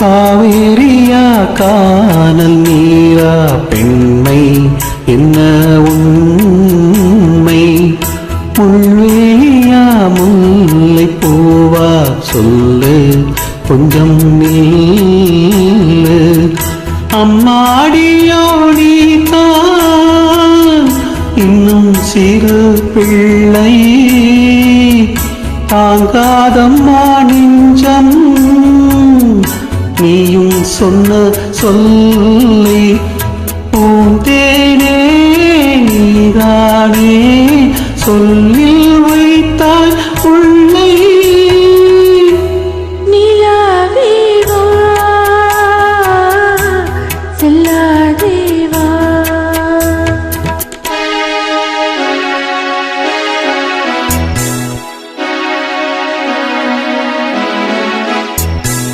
காவேரியா கானல் நீரா பெண்மை என்ன உண்மை முள்வேலியா முல்லை பூவா சொல்லு கொஞ்சம் நில்லு அம்மாடியோடி தான் இன்னும் சிறு பிள்ளை தாங்காதம்மா நெஞ்சம் நீயும் சொன்ன சொல்லை பூந்தேனே நீதானே சொல்லி